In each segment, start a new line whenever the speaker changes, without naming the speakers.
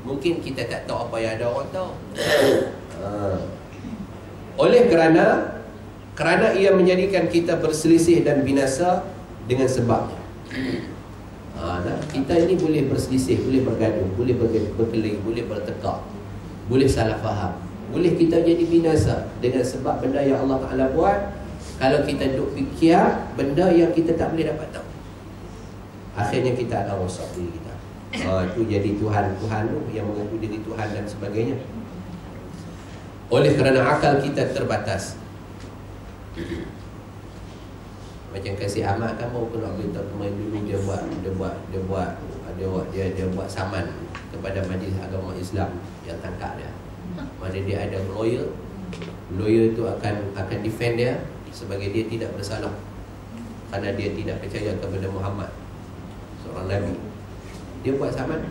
Mungkin kita tak tahu apa yang ada orang tahu. Oleh kerana ia menjadikan kita berselisih dan binasa dengan sebabnya. Kita ini boleh berselisih, boleh bergaduh, boleh berkelahi, boleh bertekak, boleh salah faham, boleh kita jadi binasa dengan sebab benda yang Allah Ta'ala buat. Kalau kita duduk fikir benda yang kita tak boleh dapat tahu, akhirnya kita akan rosak diri kita. Itu jadi Tuhan tu yang mengaku diri Tuhan dan sebagainya. Oleh kerana akal kita terbatas. Macam Kasih Ahmad kan baru pernah beritahu kemarin dulu, dia buat saman kepada Majlis Agama Islam yang tangkap dia. Mana dia ada lawyer tu akan defend dia sebagai dia tidak bersalah kerana dia tidak percaya kepada Muhammad seorang Nabi. Dia buat saman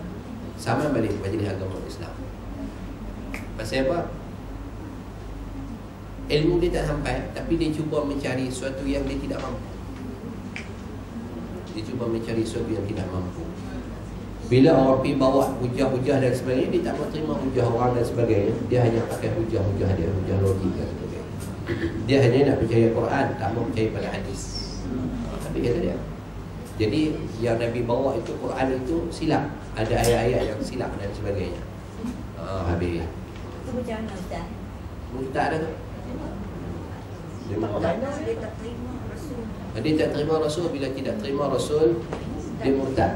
balik Majlis Agama Islam. Pasal apa? Ilmu dia tak sampai, tapi dia cuba mencari sesuatu yang dia tidak mampu. Bila orang pergi bawa hujah-hujah dan sebagainya, dia tak mau terima hujah orang dan sebagainya. Dia hanya pakai hujah-hujah dia, hujah logik dan sebagainya. Dia hanya nak percaya Quran, tak mau percaya pada hadis. Tapi kata dia, jadi yang Nabi bawa itu, Quran itu silap. Ada ayat-ayat yang silap dan sebagainya. Habis.
Itu macam mana Ustaz?
Murtad dah tu. Dia tak terima Rasul. Bila tidak terima Rasul, dia murtad.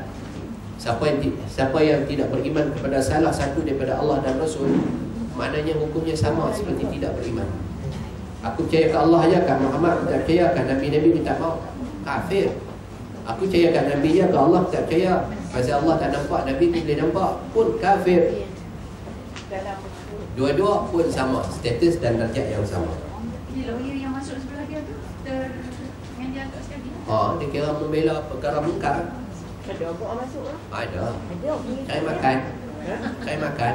Siapa yang tidak beriman kepada salah satu daripada Allah dan Rasul, maknanya hukumnya sama seperti tidak beriman. Aku percaya ke Allah aja, kan Muhammad tak percaya, kan Nabi-Nabi minta mau, kafir. Aku percaya kan Nabi ya, ke Allah tak percaya. Pasal Allah tak nampak, Nabi tu boleh nampak, pun kafir. Dua-dua pun sama, status dan darjat yang sama.
Jadi lawyer yang masuk sebelah dia tu mengajar kat sekali.
Dia kira membela perkara mungkar.
Ada apa masuk lah?
Ada. Cari makan. Cari makan.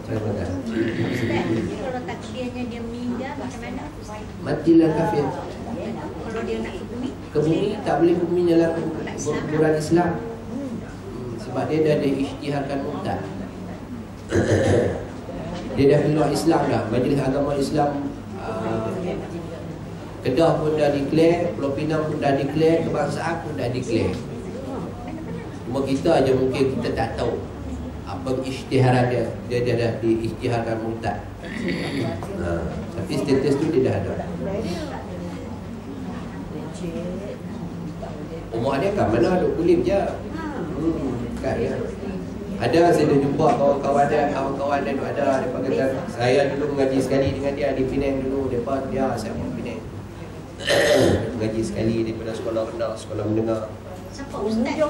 Cari makan.
Kalau takdirnya dia meninggal, macam mana?
Matilah kafir.
Kalau dia nak ke bumi?
Ke bumi tak boleh ke bumi dalam kuburan Islam. Sebab dia dah diisytiharkan murtad. Dia dah keluar Islam dah. Majlis Agama Islam Kedah pun dah declare, Pulau Pinang pun dah declare, kebangsaan pun dah declare. Cuma kita aja mungkin kita tak tahu apa isytiharan dia. Dia dah diisytiharkan murtad. Tapi status tu dia dah ada. Umur dia kan mana duk kulim je. Kan ya. Ada saya dah jumpa kawan-kawan dia duk ada. Dia kata saya dulu mengaji sekali dengan dia di Penang dulu. Dia saya pun Penang. Mengaji sekali daripada sekolah rendah, sekolah menengah.
Siapa Ustaz? Dia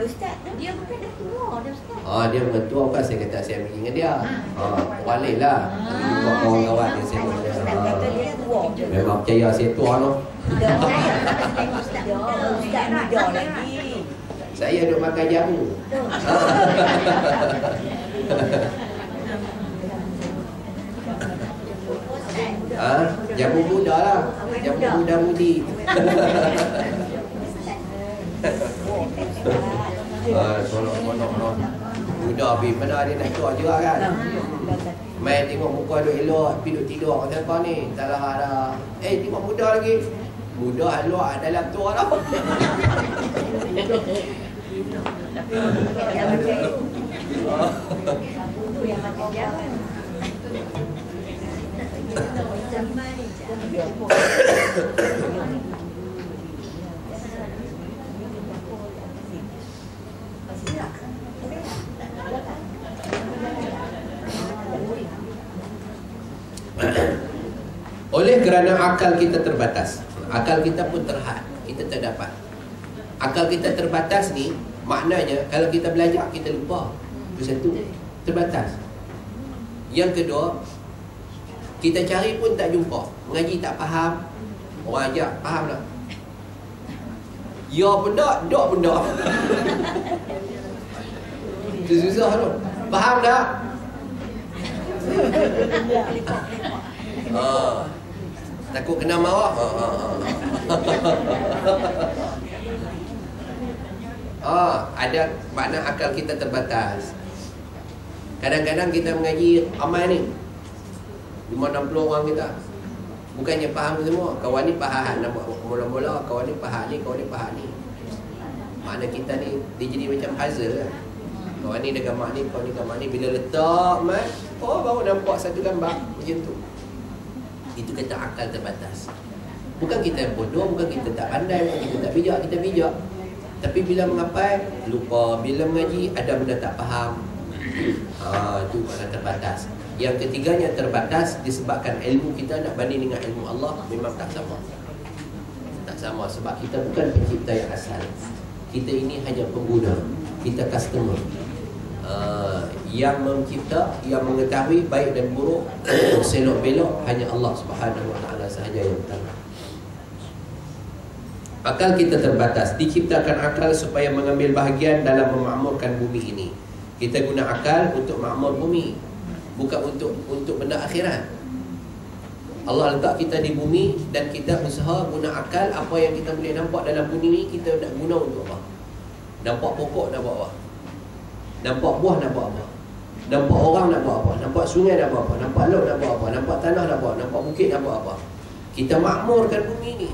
Ustaz. Dia bukan dah tua dah Ustaz.
Dia mentua kan saya kata saya pergi dengan dia. Walik lah. Jumpa kawan-kawan dia saya kata. Memang percaya saya tua no.
Ustaz muda lagi.
Saya duk makan jamu. Jamu muda lah. Jamu muda mudi. Tolong muda habis. Mana dia nak tua juga kan. Main tengok muka duk elok, pergi duk tidur. Kata apa ni? Tak lah ada. Tengok muda lagi. Muda elok dalam tua lah. Oleh kerana akal kita terbatas, akal kita pun terhad, kita tak dapat. Akal kita terbatas ni maknanya kalau kita belajar kita lupa. Itu satu, terbatas. Yang kedua, kita cari pun tak jumpa. Mengaji tak faham, orang ajak faham tak? Ya pun tak, dok pun tak. Itu susah tu. Faham tak? Takut kena marah. Ada makna akal kita terbatas. Kadang-kadang kita mengaji amal ni 50-60 orang kita, bukannya faham semua. Kawan ni faham, mula-mula kawan ni faham ni, kawan ni faham ni. Makna kita ni dia jadi macam puzzle kan. Kawan ni dengan mak ni, kawan ni dengan mak ni, bila letak mat, baru nampak satu gambar macam tu. Itu kata akal terbatas. Bukan kita bodoh, bukan kita tak pandai, bukan kita tak bijak, kita bijak. Tapi bila mengapai, lupa. Bila mengaji, ada benda tak faham. Itu makna terbatas. Yang ketiganya terbatas disebabkan ilmu kita nak banding dengan ilmu Allah memang tak sama. Tak sama sebab kita bukan pencipta yang asal. Kita ini hanya pengguna. Kita customer. Yang mencipta, yang mengetahui baik dan buruk, selok belok hanya Allah Subhanahu Wa Taala sahaja yang tahu. Akal kita terbatas. Diciptakan akal supaya mengambil bahagian dalam memakmurkan bumi ini. Kita guna akal untuk makmur bumi, bukan untuk benda akhirat. Allah letak kita di bumi dan kita usaha guna akal. Apa yang kita boleh nampak dalam bumi ni kita nak guna untuk apa? Nampak pokok nak buat apa? Nampak buah nak buat apa? Nampak orang nak buat apa? Nampak sungai nak buat apa? Nampak laut nak buat apa? Nampak tanah nak buat apa? Nampak bukit nak buat apa? Kita makmurkan bumi ni.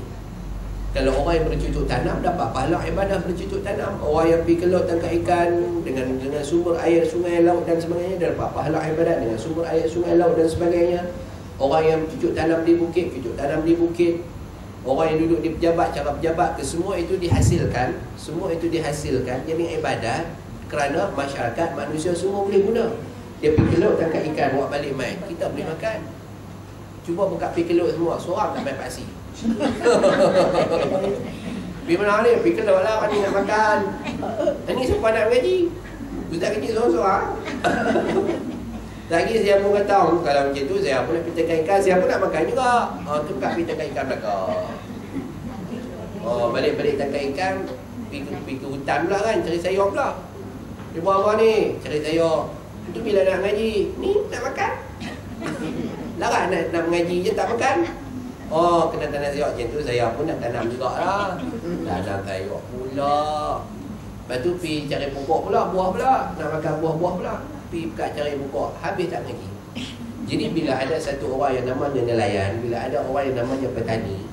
Kalau orang yang bercucuk tanam dapat pahala ibadah bercucuk tanam. Orang yang pergi ke laut tangkap ikan dengan sumber air sungai, laut dan sebagainya, dia dapat pahala ibadat dengan sumber air sungai, laut dan sebagainya. Orang yang cucuk tanam di bukit, cucuk tanam di bukit. Orang yang duduk di pejabat, cara pejabat, semua itu dihasilkan. Semua itu dihasilkan jadi ibadat kerana masyarakat, manusia semua boleh guna. Dia pergi ke laut tangkap ikan, bawa balik mai, kita boleh makan. Cuba buka pergi ke laut semua, seorang tak main paksi. Pergi mana ni? Pergi ke laut lah, ni nak makan. Ini siapa nak mengaji? Ustaz kecil seorang-seorang. Lagi saya pun kata, kalau macam tu saya pun nak pergi tekan ikan, saya pun nak makan juga. Tu kat pergi tekan ikan belakang. Balik-balik tekan ikan, pergi ke hutan pula kan, cari sayur pula. Dia buat apa ni? Cari sayur. Itu bila nak mengaji, ni nak makan. Larat nak mengaji je tak makan. Kena tanam sayur. Macam tu saya pun nak tanam juga lah. Tanam sayur pula. Lepas tu pergi cari pokok pula, buah pula. Nak makan buah-buah pula. Pergi cari pokok. Habis tak mengaji. Jadi bila ada satu orang yang namanya nelayan, bila ada orang yang namanya petani,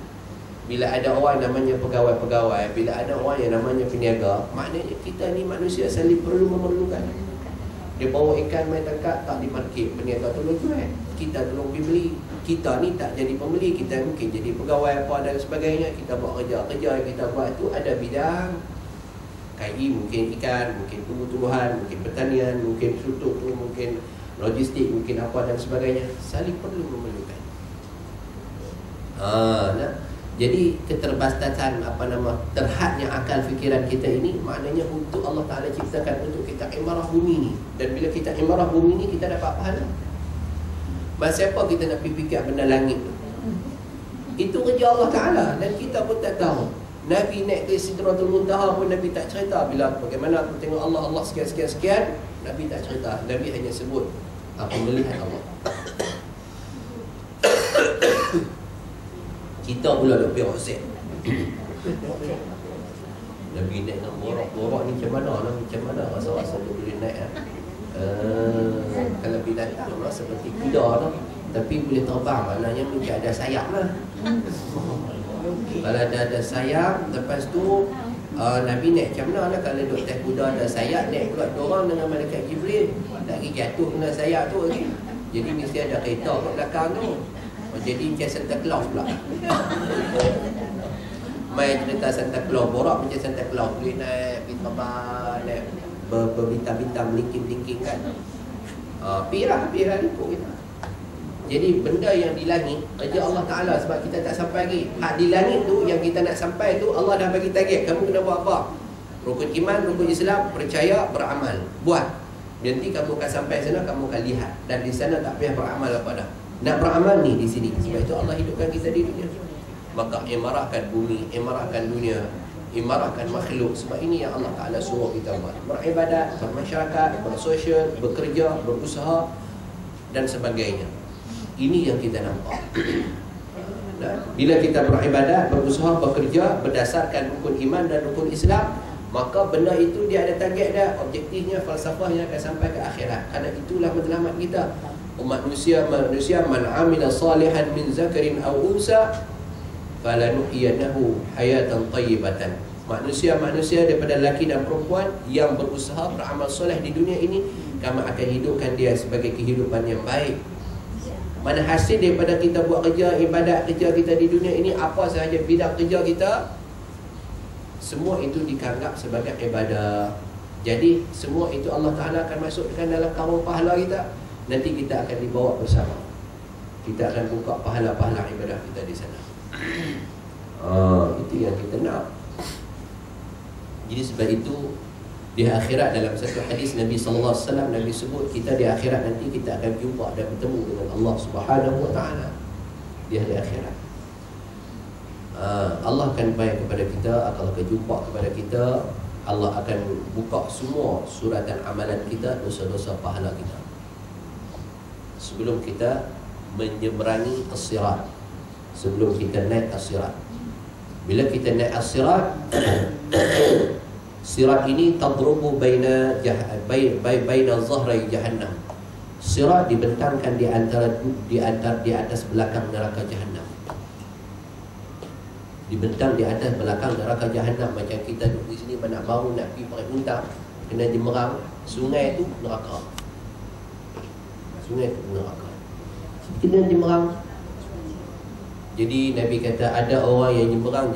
bila ada orang yang namanya pegawai-pegawai, bila ada orang yang namanya peniaga, maknanya kita ni manusia saling perlu memerlukan. Dia bawa ikan main tangkap, tak dimarket, peniaga tolong jual, kita tolong beli. Kita ni tak jadi pembeli, kita mungkin jadi pegawai apa dan sebagainya. Kita buat kerja-kerja yang kita buat tu ada bidang. KI mungkin ikan, mungkin tumbuh-tumbuhan, mungkin pertanian, mungkin sutuk tu, mungkin logistik, mungkin apa dan sebagainya. Saling perlu memerlukan. Jadi keterbatasan terhadnya akal fikiran kita ini maknanya untuk Allah Ta'ala ciptakan untuk kita imarah bumi ni. Dan bila kita imarah bumi ni kita dapat pahala. Masa apa kita nak fikir benda langit tu? Itu kerja Allah Ta'ala dan kita pun tak tahu. Nabi naik ke Sidratul Muntaha pun Nabi tak cerita. Bila bagaimana aku tengok Allah sekian-sekian, Nabi tak cerita. Nabi hanya sebut aku melihat Allah. Kita pula nak pergi roset. Nabi naik nak borak ni macam mana rasa-rasa tu boleh naik kalau binatang tu seperti kuda tu, tapi boleh terbang, maknanya macam ada sayap lah. Kalau ada sayap, lepas tu Nabi naik macam mana lah. Kalau duduk atas kuda ada sayap, naik pula dorang dengan malaikat Jibril, tak lagi jatuh kena sayap tu lagi. Jadi mesti ada kereta kat belakang tu. Jadi macam Santa Claus pula. Main cerita Santa Claus, borak macam Santa Claus, boleh naik, pergi terbang, naik berbintang-bintang, melingking-lingking kan. Pergi lah ikut kita. Jadi benda yang di langit kerja Allah Ta'ala sebab kita tak sampai lagi. Hak di langit tu yang kita nak sampai tu Allah dah bagi target. Kamu kena buat apa? Rukun iman, rukun Islam, percaya, beramal. Buat. Nanti kamu akan sampai sana, kamu akan lihat. Dan di sana tak payah beramal apa dah. Nak beramal ni di sini. Sebab itu Allah hidupkan kita di dunia. Maka imarahkan bumi, imarahkan dunia, imarahkan makhluk. Sebab ini yang Allah Ta'ala suruh kita buat. Beribadat, bermasyarakat, bersosial, bekerja, berusaha dan sebagainya. Ini yang kita nampak. Nah, bila kita beribadat, berusaha, bekerja berdasarkan rukun iman dan rukun Islam, Maka benda itu dia ada target dah, objektifnya, falsafahnya akan sampai ke akhirat. Karena itulah matlamat kita. Manusia man amila salihan min zakarin aw unsa falanuhyiyannahu hayatan thayyibatan. Manusia daripada lelaki dan perempuan yang berusaha beramal soleh di dunia ini, kami akan hidupkan dia sebagai kehidupan yang baik. Mana hasil daripada kita buat kerja, ibadat kerja kita di dunia ini, apa sahaja bidang kerja kita, semua itu dianggap sebagai ibadah. Jadi semua itu Allah Ta'ala akan masukkan dalam karung pahala kita. Nanti kita akan dibawa bersama. Kita akan buka pahala-pahala ibadah kita di sana. Itu yang kita nak. Jadi sebab itu di akhirat, dalam satu hadis Nabi SAW, Nabi sebut kita di akhirat nanti kita akan jumpa dan bertemu dengan Allah Subhanahu Wa Ta'ala di hari akhirat. Allah akan baik kepada kita, Allah akan jumpa kepada kita. Allah akan buka semua suratan amalan kita, dosa-dosa pahala kita, sebelum kita menyeberangi as-sirat, sebelum kita naik as-sirat. Bila kita naik as-sirat, sirat ini tadrubu baina zahrai jahannam. Sirat dibentangkan di atas belakang neraka jahannam. Dibentang di atas belakang neraka jahannam. Macam kita duduk di sini nak bangun, nak pergi pakai unta, kena jemerang. Sungai itu neraka. Sungai itu neraka. Kena jemerang. Jadi Nabi kata ada orang yang nyeberang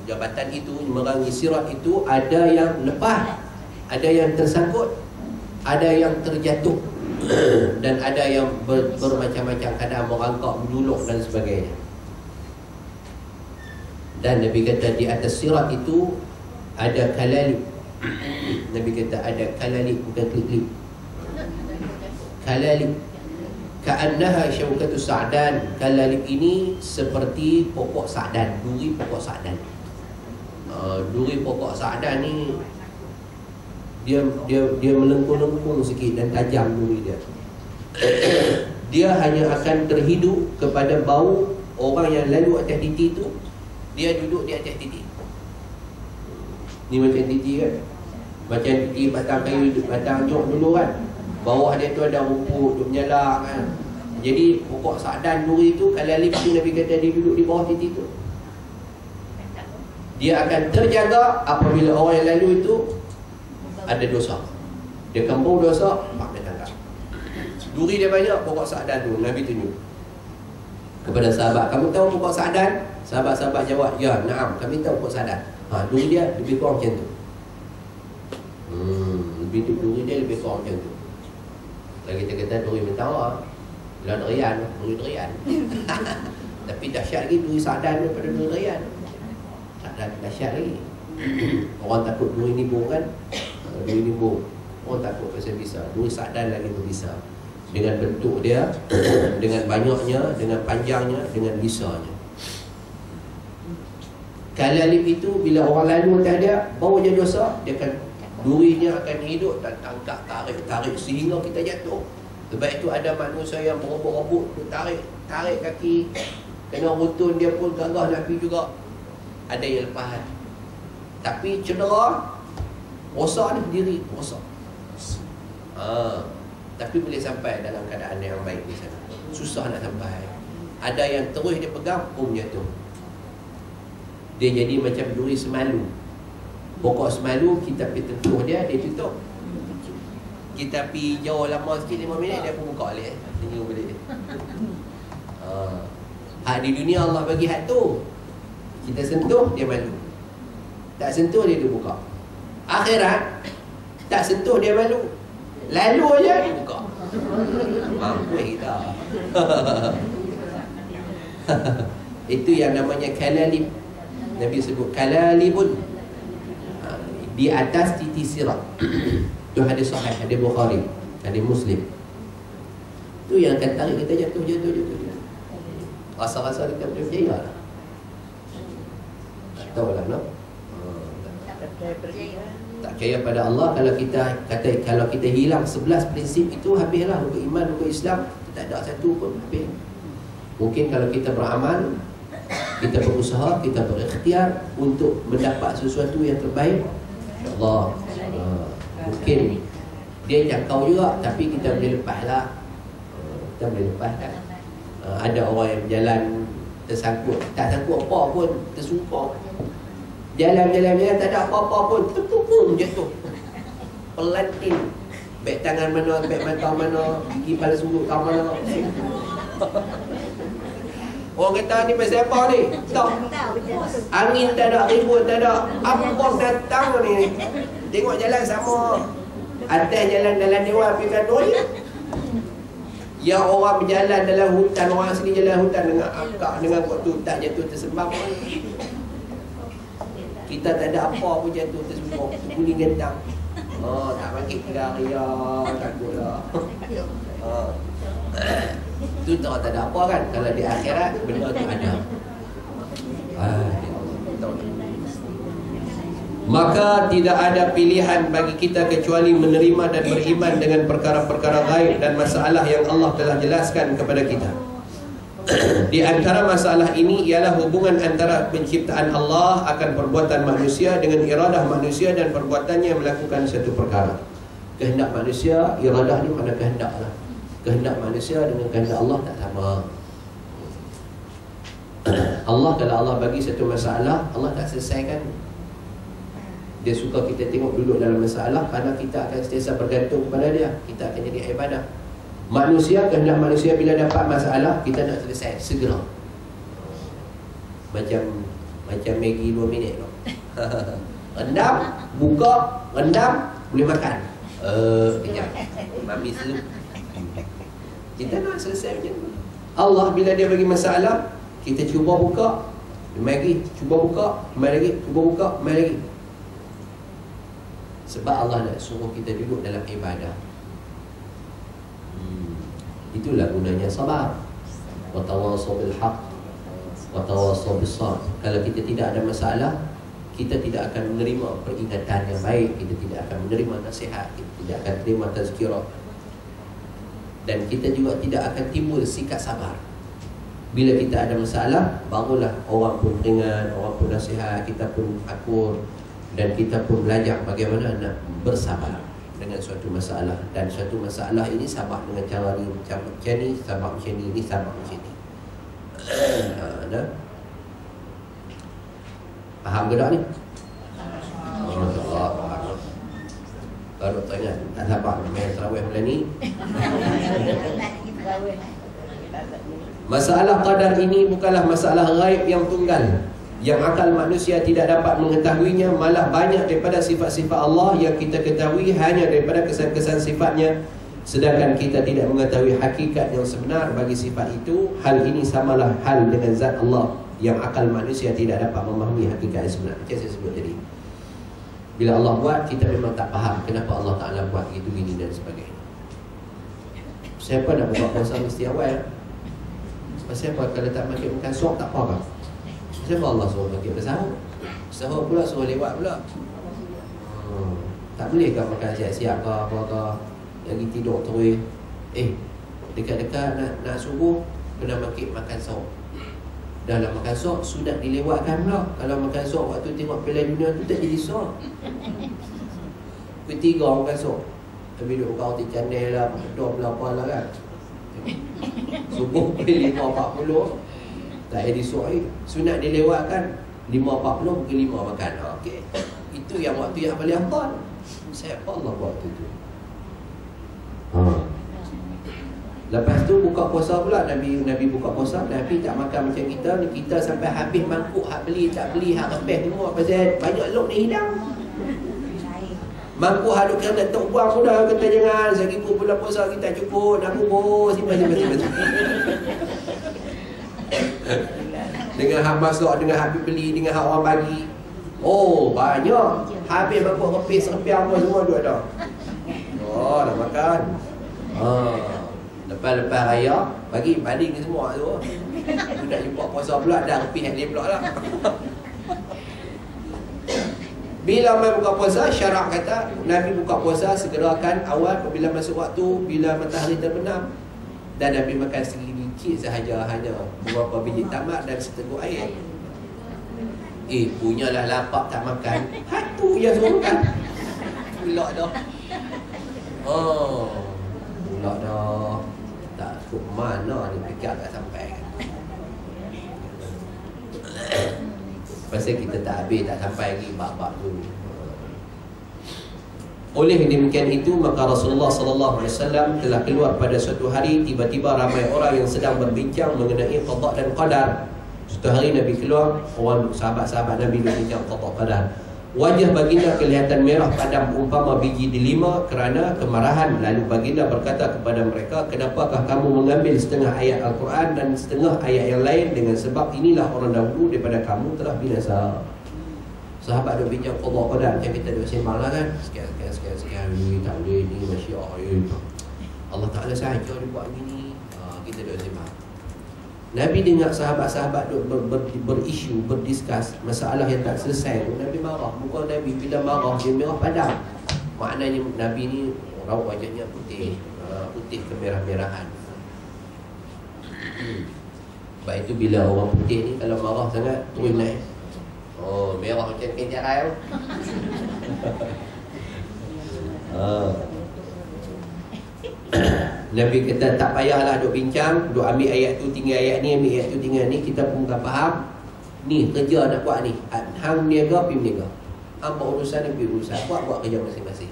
jabatan itu, nyeberangi sirat itu, ada yang lepas, ada yang tersangkut, ada yang terjatuh, dan ada yang bermacam-macam keadaan, merangkak, menuluk dan sebagainya. Dan Nabi kata di atas sirat itu ada kalalib. Nabi kata ada kalalib, bukan klik-klik. Kalalib ka'annaha syaukatu sa'dan. Kalalib ini seperti pokok sa'dan, duri pokok sa'dan. Duri pokok sa'dan ni dia melengkung-lengkung sikit dan tajam duri dia. Dia hanya akan terhidup kepada bau orang yang lalu atas titi tu. Dia duduk di atas titi. Ni macam titi kan, macam titi batang kayu, batang jok dulu kan, bawah dia tu ada rumput, dia menyala kan. Jadi pokok sa'dan duri tu, kalalib tu Nabi kata dia duduk di bawah titi tu. Dia akan terjaga apabila orang yang lalu itu ada dosa. Dia kembung dosa, pak dia tangkap. Duri dia banyak, pokok sa'dan tu. Nabi tunjuk kepada sahabat, kamu tahu pokok sa'dan? Sahabat-sahabat jawab, ya, na'am, kami tahu pokok sa'dan. Duri dia lebih kurang macam tu. Duri dia lebih kurang macam tu. Kalau kita kata duri mentawar, lah durian, duri durian. Tapi dahsyat lagi duri sa'dan daripada duri durian. Dahsyat lagi. Orang takut duri nibung kan? Duri nibung, orang takut pasal bisa. Duri sa'dan lagi berbisa. Dengan bentuk dia, dengan banyaknya, dengan panjangnya, dengan bisanya. Kalalib itu bila orang lalu atas dia, bau dia dosa, dia akan, durinya akan hidup dan tangkap, tarik sehingga kita jatuh. Sebab itu ada manusia yang berobot-obot, tarik kaki, kena rutun, dia pun gagah nak pergi juga. Ada yang lepas. Tapi cedera, rosak ni diri, rosak. Tapi boleh sampai dalam keadaan yang baik di sana. Susah nak sampai. Ada yang terus dia pegang, jatuh. Dia jadi macam duri semalu. Pokok semalu, kita pergi tentuh dia, dia tutup. Kita pergi jauh lama sikit, 5 minit, dia pun buka balik. Tengok balik. Hak di dunia Allah bagi hak tu. Kita sentuh, dia malu. Tak sentuh, dia buka. Akhirat, tak sentuh, dia malu. Lalu aja dia buka. Mampu kita. Itu yang namanya kalalib. Nabi sebut kalalibun, di atas titi sirat. Itu hadis sahih, hadis Bukhari, hadis Muslim. Itu yang akan tarik kita jatuh. Rasa-rasa kita berjaya lah. Tak tahu lah, no? Tak percaya pada Allah. Kalau kita hilang 11 prinsip itu, habislah. Rukun iman, rukun Islam, tak ada satu pun habis. Mungkin kalau kita beramal, kita berusaha, kita berikhtiar untuk mendapat sesuatu yang terbaik, InsyaAllah. Mungkin dia jangkau juga, tapi kita boleh lepas lah. Kita boleh lepas kan. Ada orang yang berjalan tersangkut, tak sangkut apa pun, tersumpah. Jalan tak ada apa-apa pun, terpupum jatuh. Pelantin. Baik tangan mana, baik mata mana, gigi kepala sudut kat mana. Orang kata ni pasal apa ni? Tak. Angin tak ada, ribut tak ada. Apa datang ni? Tengok jalan sama. Atas jalan dalam dewan pergi gaduh ni. Yang orang berjalan dalam hutan, orang asli jalan hutan dengan akak, dengan waktu tak jatuh tersembam. Kita tak ada apa pun jatuh tersembam. Kuning gentang. Tak bangkit ria, takutlah. Itu tak ada apa kan. Kalau di akhirat benda tu ada. Maka tidak ada pilihan bagi kita kecuali menerima dan beriman dengan perkara-perkara gaib dan masalah yang Allah telah jelaskan kepada kita. Di antara masalah ini ialah hubungan antara penciptaan Allah akan perbuatan manusia dengan iradah manusia dan perbuatannya melakukan satu perkara. Kehendak manusia, iradah ni mana kehendak lah. Kehendak manusia dengan kehendak Allah tak sama. Allah, kalau Allah bagi satu masalah, Allah tak selesaikan. Dia suka kita tengok duduk dalam masalah, kerana kita akan sentiasa bergantung kepada dia. Kita akan jadi ibadah. Manusia, kehendak manusia bila dapat masalah, kita nak selesai segera. Macam Maggi 2 minit tu. Rendam, buka, rendam, boleh makan. Kejap, mami selup. Kita nak selesai macam tu. Allah bila dia bagi masalah, kita cuba buka, mai lagi, cuba buka, mai lagi, cuba buka, mai lagi. Sebab Allah nak suruh kita duduk dalam ibadah. Itulah gunanya sabar. Wa tawassaw bil haqq wa tawassaw bis sabr. Kalau kita tidak ada masalah, kita tidak akan menerima peringatan yang baik, kita tidak akan menerima nasihat, kita tidak akan terima tazkirah. Dan kita juga tidak akan timbul sikap sabar. Bila kita ada masalah, barulah orang pun ringan, orang pun nasihat, kita pun akur, dan kita pun belajar bagaimana nak bersabar dengan suatu masalah. Dan suatu masalah ini sabar dengan cara ni, macam ni, sabar macam ni, sabar macam ni. Faham ke tak ni? Allah. Baru tanya, tak sabar main tarawih bulan ni. Masalah qadar ini bukanlah masalah ghaib yang tunggal, yang akal manusia tidak dapat mengetahuinya. Malah banyak daripada sifat-sifat Allah yang kita ketahui hanya daripada kesan-kesan sifatnya, sedangkan kita tidak mengetahui hakikat yang sebenar bagi sifat itu. Hal ini samalah hal dengan zat Allah, yang akal manusia tidak dapat memahami hakikat yang sebenar. Macam saya sebut tadi, bila Allah buat, kita memang tak faham kenapa Allah Ta'ala buat gitu, gini dan sebagainya. Siapa nak buat puasa mesti awal? Siapa kalau tak makan suap tak apa kan? Siapa Allah suruh bagi bersahur? Sahur pula suruh lewat pula. Tak boleh kan makan siap-siap ke apa ke, lagi tidur terus. Dekat-dekat nak subuh, kena makan sahur. Dah lah makan sahur, sudah dilewatkan pula. Kalau makan sahur waktu tengok Piala Dunia tu tak jadi sahur. Ketiga makan sahur, tapi duduk buka roti canai lah, dom lah apa lah kan. Subuh pukul 5.40 tak jadi suai. Sunat dilewatkan 5.40 pukul 5 makan. Okey. Itu yang waktu yang paling afdal. Siapa Allah buat tu. Lepas tu buka puasa pula, Nabi buka puasa, Nabi tak makan macam kita. Kita sampai habis mangkuk, hak beli tak beli, hak repeh semua pasal banyak lok ni hidang. Mangkuk haduk kena tok buang sudah, kata jangan lagi bulan puasa kita cukup, nak bubur simpan. Dengan hak masuk, dengan hak beli, dengan hak orang bagi. Oh, banyak. Habis mangkuk repis apa semua duk ada. Oh, nak makan. Lepas raya bagi banding semua tu. Sudah jumpa puasa pula, dah repis yang dia pula lah. Bila mai buka puasa, syarak kata Nabi buka puasa segerakan awal apabila masuk waktu, bila matahari terbenam. Dan Nabi makan sedikit sahaja, hanya beberapa biji tamak dan seteguk air. Punyalah lapar tak makan, hatu yang suruh makan. Pula dah. Oh, pula dah. Tak ke mana ni fikir tak sampai kan. Pasal kita tak habis, tak sampai lagi bab-bab tu. Oleh demikian itu, maka Rasulullah SAW telah keluar pada suatu hari. Tiba-tiba ramai orang yang sedang berbincang mengenai qada dan qadar. Suatu hari Nabi keluar, orang sahabat-sahabat Nabi berbincang qada qadar. Wajah baginda kelihatan merah padam umpama biji delima kerana kemarahan. Lalu baginda berkata kepada mereka, kenapakah kamu mengambil setengah ayat Al-Quran dan setengah ayat yang lain? Dengan sebab inilah orang dahulu daripada kamu telah binasa. Sahabat duk bincang qada qadar, macam kita duk sembang lah kan. Sekian ni tak boleh ni, masya-Allah. Allah Taala sahaja dia buat gini. Kita duk sembang. Nabi dengar sahabat-sahabat berisu, berdiskus masalah yang tak selesai. Nabi marah. Muka Nabi bila marah dia merah padam. Maknanya Nabi ni raut wajahnya putih, putih kemerah-merahan. Sebab itu bila orang putih ni kalau marah sangat turun naik. Oh, merah macam kain jarai tu. Nabi kata tak payahlah duk bincang, duk ambil ayat tu tinggal ayat ni, ambil ayat tu tinggal ni, kita pun tak faham. Ni kerja nak buat ni. Hang niaga pi niaga. Hang buat urusan ni pi urusan. Buat kerja masing-masing.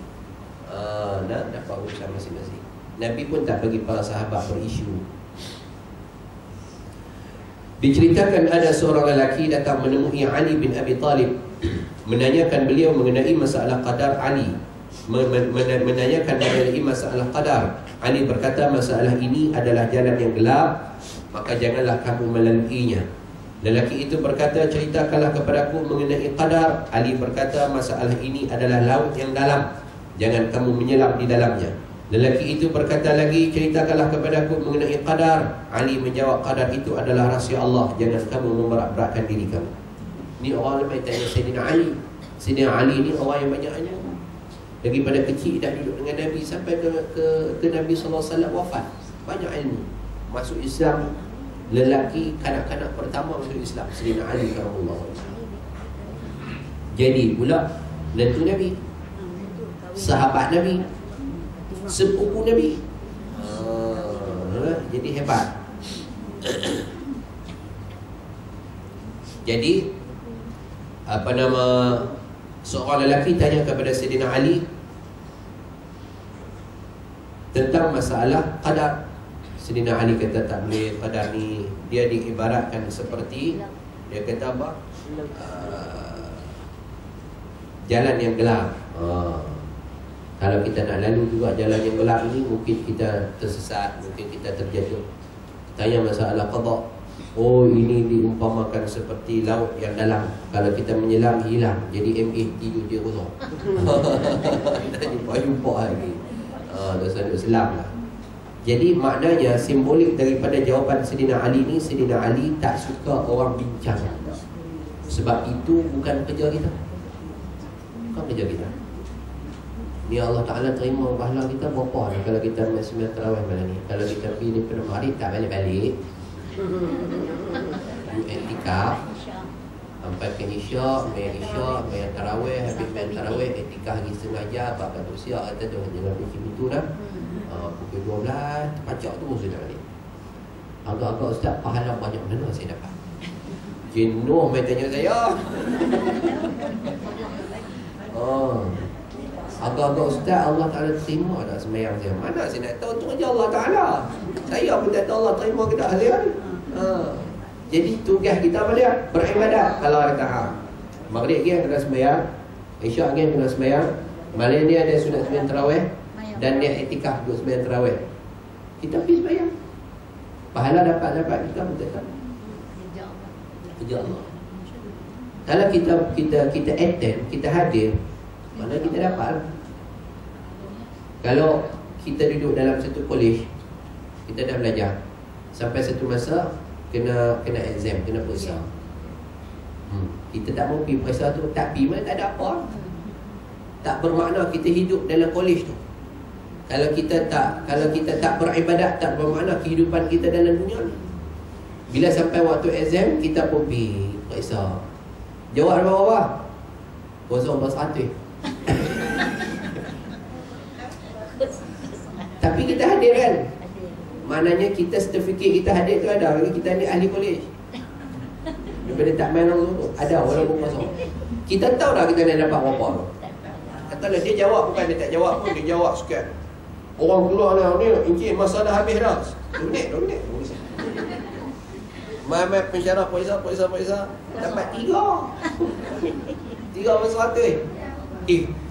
Nak buat urusan masing-masing. Nabi pun tak bagi para sahabat berisu. Diceritakan ada seorang lelaki datang menemui Ali bin Abi Talib, menanyakan beliau mengenai masalah qadar Ali. Menanyakan mengenai masalah qadar. Ali berkata, masalah ini adalah jalan yang gelap, maka janganlah kamu melaluinya. Lelaki itu berkata, ceritakanlah kepadaku mengenai qadar. Ali berkata, masalah ini adalah laut yang dalam, jangan kamu menyelam di dalamnya. Lelaki itu berkata lagi, ceritakanlah kepadaku mengenai qadar. Ali menjawab, qadar itu adalah rahsia Allah, jangan kamu memberat-beratkan diri kamu. Ni orang lebih tanya Sayyidina Ali. Sayyidina Ali ni orang yang banyak ajar. Daripada kecil dah duduk dengan Nabi sampai ke Nabi SAW wafat. Banyak ilmu. Masuk Islam, lelaki kanak-kanak pertama masuk Islam, Sayyidina Ali radhiyallahu anhu. Jadi pula menantu Nabi, sahabat Nabi, sepupu Nabi. Jadi hebat. Jadi seorang lelaki tanya kepada Sayyidina Ali tentang masalah qadar. Sayyidina Ali kata tak boleh, qadar ni dia diibaratkan seperti, dia kata apa? Jalan yang gelap. Kalau kita nak lalu juga jalan yang gelap ini, mungkin kita tersesat, mungkin kita terjatuh. Tanya masalah qada. Oh, ini diumpamakan seperti laut yang dalam. Kalau kita menyelam, hilang. Jadi MA tidur je kosong. Tak jumpa lagi. Dosa duduk selam lah. Jadi maknanya simbolik daripada jawapan Sayyidina Ali ni, Sayyidina Ali tak suka orang bincang. Sebab itu bukan kerja kita. Bukan kerja kita. Ni Allah Ta'ala terima pahala kita berapa kalau kita sembahyang tarawih malam ni. Kalau kita pergi daripada maghrib tak balik-balik, etikaf sampai ke isyak, main tarawih, habis main tarawih, etikaf lagi setengah jam, bapak tu siap kata tu jangan pergi pintu dah. Pukul 12 terpacak terus sudah balik. Agak-agak ustaz, pahala banyak mana saya dapat? Jenuh main tanya saya. Agak-agak ustaz, Allah Ta'ala terima tak sembahyang saya? Mana saya nak tahu, tu aja Allah Ta'ala. Saya pun tak tahu Allah terima ke tak hasil. Jadi tugas kita apa dia? Beribadat. Kalau ada maghrib dia kena sembahyang, isyak dia kena sembahyang, malam dia ada sunat sembahyang tarawih, dan dia iktikaf duduk sembahyang tarawih. Kita pergi sembahyang. Pahala dapat kita pun tak tahu. Kerja Allah. Kalau kita attend, kita hadir, mana kita dapat. Kalau kita duduk dalam satu kolej, kita dah belajar sampai satu masa kena exam, kena periksa. Kita tak mau pergi periksa tu, tak pergi mana tak ada apa. Tak bermakna kita hidup dalam kolej tu. Kalau kita tak beribadat, tak bermakna kehidupan kita dalam dunia ni. Bila sampai waktu exam, kita pun pergi periksa. Jawab berapa? 0+1. Tapi kita hadir kan? Maknanya kita sertifikat kita hadir tu ada. Bagi kita ni ahli college. Daripada tak main langsung tu ada walaupun kosong. Kita tahu dah kita nak dapat berapa tu. Katalah dia jawab, bukan dia tak jawab pun, dia jawab sikit. Orang keluar ni Encik masa dah habis dah. 2 minit. Mai pensyarah Puisa dapat 3 besar tu.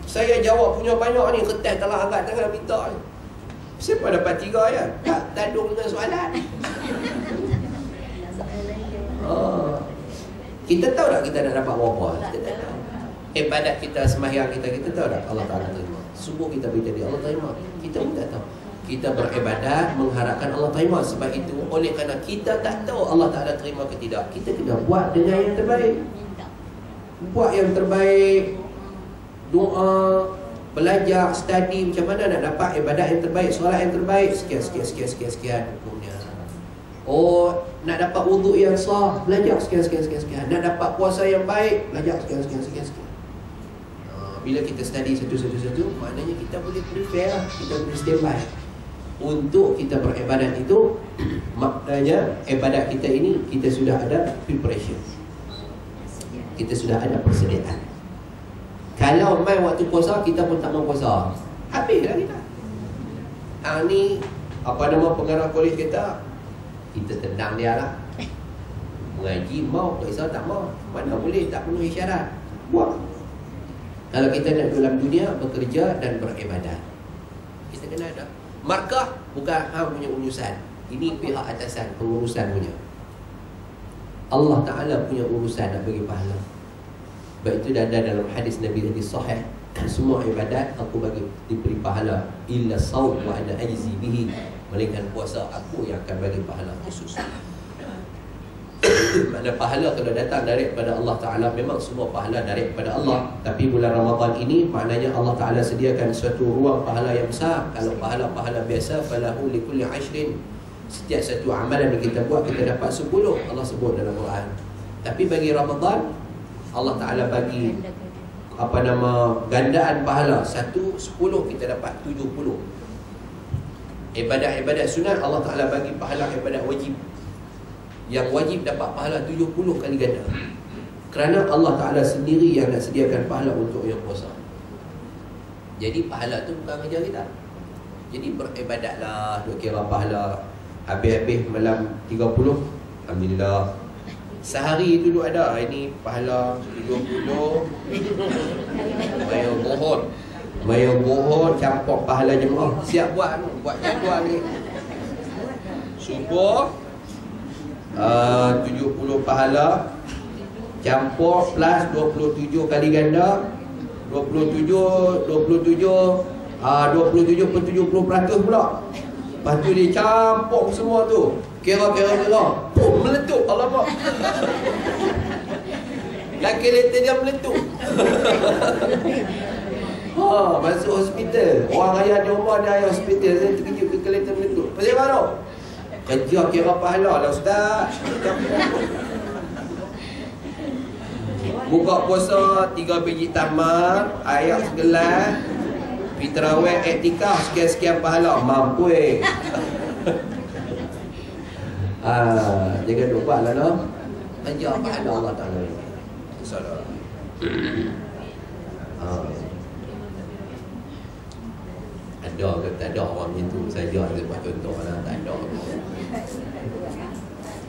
Saya jawab punya banyak ni, kertas telah angkat tangan minta ni. Siapa dapat 3 ya? Tak tandung dengan soalan. Kita tahu tak kita nak dapat berapa? Kita tak tahu. Ibadat kita, sembahyang kita tahu tak Allah Ta'ala terima? Subuh kita berjadi Allah terima. Kita pun tak tahu. Kita beribadat mengharapkan Allah terima. Sebab itu, oleh kerana kita tak tahu Allah Ta'ala terima ke tidak, kita kena buat dengan yang terbaik. Buat yang terbaik. Doa, belajar, study macam mana nak dapat ibadat yang terbaik, solat yang terbaik. Sekian hukumnya. Nak dapat wuduk yang sah, belajar sekian. Nak dapat puasa yang baik, belajar sekian. Bila kita study satu, maknanya kita boleh prepare, kita boleh standby untuk kita beribadat itu. Maknanya ibadat kita ini, kita sudah ada preparation, kita sudah ada persediaan. Kalau main waktu puasa, kita pun tak mau puasa, habislah kita. Ni apa nama pengarah kolej kita tendang dia lah. Mengaji mau, puasa tak mau, mana boleh, tak penuhi syarat, buat. Kalau kita nak dalam dunia bekerja dan beribadat, kita kena ada markah. Bukan hang punya urusan, ini pihak atasan pengurusan punya. Allah Ta'ala punya urusan nak bagi pahala. Sebab itu dah ada dalam hadis Nabi sahih, semua ibadat aku bagi diberi pahala, illa saum wa ana ajzi bihi, melainkan puasa aku yang akan bagi pahala khusus. Mana pahala kalau datang daripada Allah Ta'ala, memang semua pahala daripada Allah. Tapi bulan Ramadan ini maknanya Allah Ta'ala sediakan suatu ruang pahala yang besar. Kalau pahala-pahala biasa, falahu likulli 10. Setiap satu amalan yang kita buat, kita dapat 10, Allah sebut dalam Quran. Tapi bagi Ramadan, Allah Ta'ala bagi gandaan pahala. 1, 10, kita dapat 70. Ibadat-ibadat sunat Allah Ta'ala bagi pahala ibadat wajib. Yang wajib dapat pahala 70 kali ganda. Kerana Allah Ta'ala sendiri yang nak sediakan pahala untuk yang puasa. Jadi pahala tu bukan kerja kita. Jadi beribadatlah, duk kira pahala. Habis-habis malam 30, alhamdulillah. Sehari itu duk ada. Ini pahala 30. Maya bohor campur pahala jemaah. Siap buat jadual ni. Subuh 70 pahala campur plus 27 kali ganda. 27 per 70% pula. Lepas tu dia campur semua tu. Kira pum, meletup. Alamak. Kalkulator dia meletup. Masuk hospital. Orang ayah di rumah dia hospital. Saya terkejut kalkulator meletup. Pasal apa tu? Kerja kira pahala lah Ustaz. Buka puasa 3 biji tamar, ayat segelas, fitraweh, iktikaf, sekian-sekian pahala. Mampu jangan lupa lah no. Ajar pahala Allah Ta'ala. Salah. Ada ke tak ada orang macam tu saja. Saya buat contoh lah. Tak ada.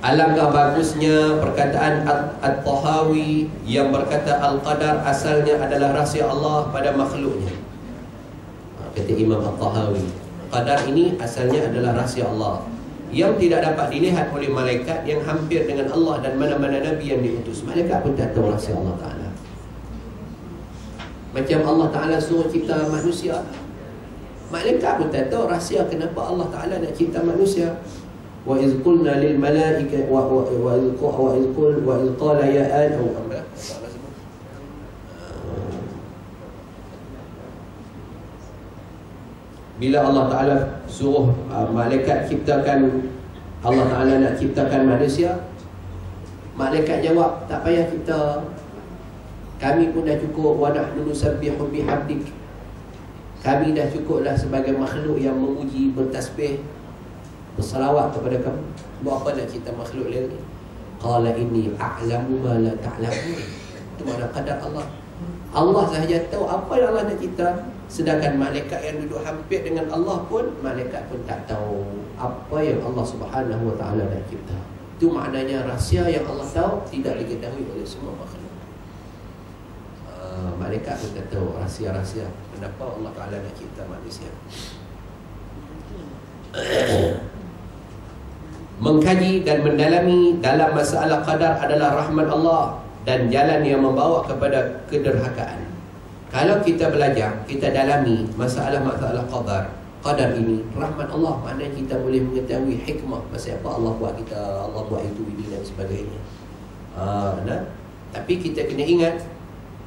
Alangkah bagusnya perkataan At-Tahawi yang berkata Al-Qadar asalnya adalah rahsia Allah pada makhluknya. Kata Imam At-Tahawi, Qadar ini asalnya adalah rahsia Allah yang tidak dapat dilihat oleh malaikat yang hampir dengan Allah dan mana-mana Nabi yang diutus. Malaikat pun tak tahu rahsia Allah Ta'ala. Macam Allah Ta'ala suruh cipta manusia, malaikat pun tak tahu rahsia kenapa Allah Ta'ala nak cipta manusia. Wa iz qulna lil malaikati wa iz qala ya Adam. Bila Allah Ta'ala suruh malaikat ciptakan, Allah Ta'ala nak ciptakan manusia, malaikat jawab, tak payah cipta, kami pun dah cukup. Wa nahnu nusabbihu bihamdik. Kami dah cukuplah sebagai makhluk yang memuji, bertasbih, bersalawat kepada kamu. Buat apa nak cipta makhluk lagi? Qala inni a'lamu ma la ta'lamun. Itu makna qadar Allah. Allah sahaja tahu apa yang Allah nak cipta. Sedangkan malaikat yang duduk hampir dengan Allah pun, malaikat pun tak tahu apa yang Allah Subhanahu wa ta'ala nak cipta. Itu maknanya rahsia yang Allah tahu tidak diketahui oleh semua makhluk. Malaikat pun tak tahu rahsia-rahsia kenapa Allah Ta'ala nak cipta manusia. Mengkaji dan mendalami dalam masalah qadar adalah rahmat Allah dan jalan yang membawa kepada kederhakaan. Kalau kita belajar, kita dalami masalah-masalah qadar ini, rahmat Allah, maknanya kita boleh mengetahui hikmah pasal apa Allah buat kita, Allah buat itu ini dan sebagainya. Tapi kita kena ingat,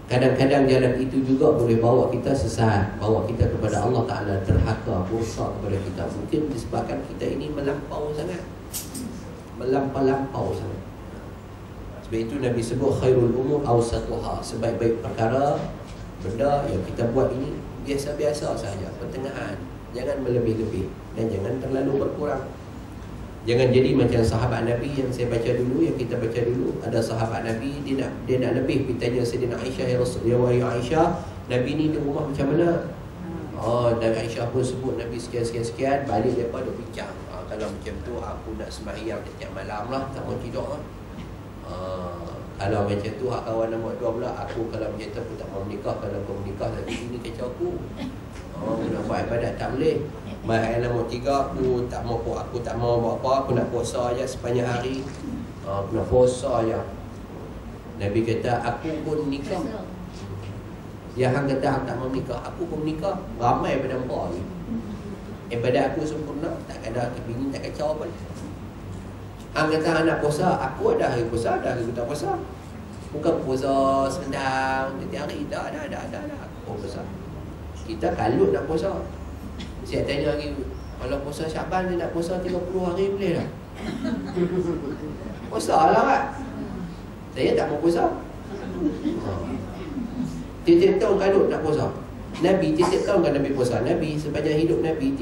kadang-kadang jalan itu juga boleh bawa kita sesat, bawa kita kepada Allah Ta'ala terhaka, bursa kepada kita. Mungkin disebabkan kita ini melampau sangat, melampau sangat. Sebab itu Nabi sebut khairul umur awsatuha, sebaik-baik perkara, benda yang kita buat ini biasa-biasa saja, pertengahan. Jangan melebih-lebih dan jangan terlalu berkurang. Jangan jadi macam sahabat Nabi yang saya baca dulu, yang kita baca dulu. Ada sahabat Nabi, dia nak lebih. Dia tanya Sayyidina Aisyah, ya Rasul, ya wahai Aisyah, Nabi ni di rumah macam mana? Dan Aisyah pun sebut Nabi sekian-sekian. Balik mereka duk bincang, kalau macam tu aku nak sembahyang setiap malam lah, tak mau tidur lah. Kalau macam tu kawan nombor 2 pula, aku kalau macam tu aku tak mau menikah. Kalau kau menikah lagi ini kacau aku. Nak buat ibadat tak boleh. Bahaya nombor 3, aku tak mau buat apa, aku nak puasa aja sepanjang hari. Aku nak puasa aja. Nabi kata aku pun nikah. Yang hang kata hang tak mau nikah, aku pun nikah. Ramai pada hangpa ni. Ibadat aku sempurna, tak ada kebini, tak kacau apa. Hang kata hang nak puasa, aku ada hari puasa, ada hari tak puasa. Bukan puasa sedang setiap hari, dah. Oh puasa. Kita kalut nak puasa. Saya tanya lagi, kalau puasa Syaban dia nak puasa 30 hari boleh tak? Puasa lah kan? Saya tak mau puasa. Tiap-tiap tahun kalut nak puasa. Nabi tiap-tiap tahun kan Nabi puasa. Nabi sepanjang hidup Nabi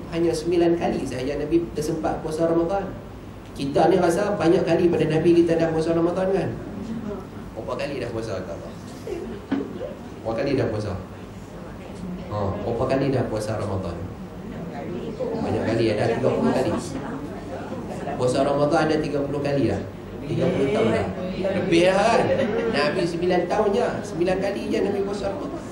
hanya 9 kali sahaja Nabi tersempat puasa Ramadan. Kita ni rasa banyak kali pada Nabi kita dah puasa Ramadan kan? Berapa kali dah puasa tak? Berapa kali dah puasa? Berapa kali dah puasa Ramadan? Banyak kali, ada 30 kali. Puasa Ramadan ada 30 kali dah. 30 tahun dah. Lebih lah kan? Nabi 9 tahun je, 9 kali je Nabi puasa Ramadan.